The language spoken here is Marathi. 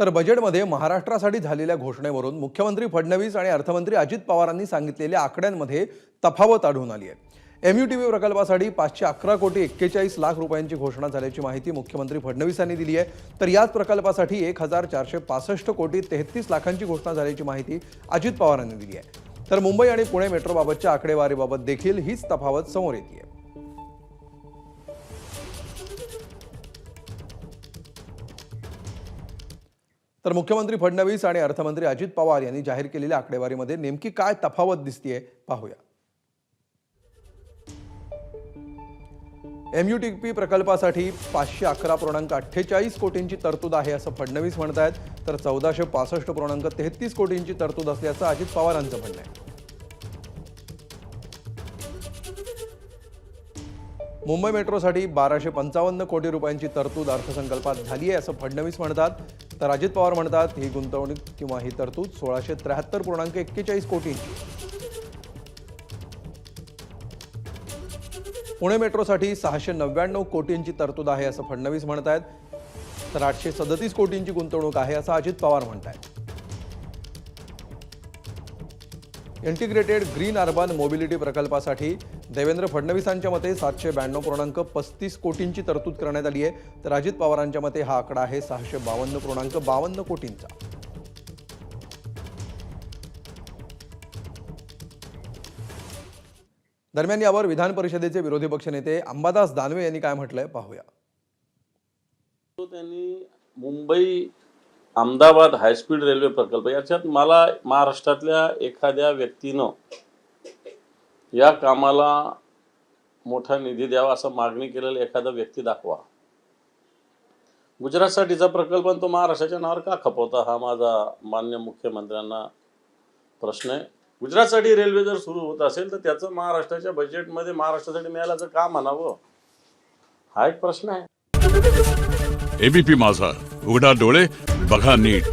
तर बजेटमध्ये महाराष्ट्रासाठी झालेल्या घोषणेवरून मुख्यमंत्री फडणवीस आणि अर्थमंत्री अजित पवारांनी सांगितलेल्या आकड्यांमध्ये तफावत आढळून आली आहे। MUTV प्रकल्पासाठी 511 कोटी 41 लाख रुपयांची घोषणा झाल्याची माहिती मुख्यमंत्री फडणवीस यांनी दिली आहे। तर याच प्रकल्पासाठी 1465 कोटी 33 लाखांची घोषणा झाल्याची माहिती अजित पवारांनी दिली आहे। तर मुंबई आणि पुणे मेट्रोबाबतच्या आकडेवारीबाबत देखील हीच तफावत समोर येते आहे। तर मुख्यमंत्री फडणवीस आणि अर्थमंत्री अजित पवार यांनी जाहीर केलेल्या आकडेवारीमध्ये नेमकी काय तफावत दिसतेय पाहूया। MUTP प्रकल्पासाठी 511.48 कोटींची तरतूद आहे असं फडणवीस म्हणतात, तर 1465.33 कोटींची तरतूद असल्याचं अजित पवारांचं म्हणणं आहे। मुंबई मेट्रोसाठी 1255 कोटी रुपयांची तरतूद अर्थसंकल्पात झाली आहे असं फडणवीस म्हणतात, तर अजित पवार म्हणतात ही गुंतवणूक किंवा ही तरतूद 1673.41 कोटींची। पुणे मेट्रोसाठी 699 कोटींची तरतूद आहे असं फडणवीस म्हणतात, तर 837 कोटींची गुंतवणूक आहे असं अजित पवार म्हणतात। इंटिग्रेटेड ग्रीन अर्बन मोबिलिटी प्रकल्पासाठी देवेंद्र फडणवीसांच्या मते 792.35 कोटींची तरतूद करण्यात आली आहे, तर अजित पवारांच्या मते हा आकडा आहे 652.52 कोटींचा। दरम्यान यावर विधान परिषदेचे विरोधी पक्षनेते अंबादास दानवे यांनी काय म्हटलंय पाहूया। त्यांनी मुंबई अहमदाबाद हायस्पीड रेल्वे प्रकल्प याच्यात मला महाराष्ट्रातल्या एखाद्या व्यक्तीनं या कामाला मोठा निधी द्यावा असं मागणी केलेला एखादा व्यक्ती दाखवा। गुजरातसाठीचा प्रकल्प तो महाराष्ट्राच्या नावावर का खपवता हा माझा मान्य मुख्यमंत्र्यांना प्रश्न आहे। गुजरातसाठी रेल्वे जर सुरू होत असेल तर त्याचं महाराष्ट्राच्या बजेटमध्ये महाराष्ट्रासाठी मिळाल्याचं का म्हणावं हा एक प्रश्न आहे। ABP माझा, उघडा डोळे बघा नीट।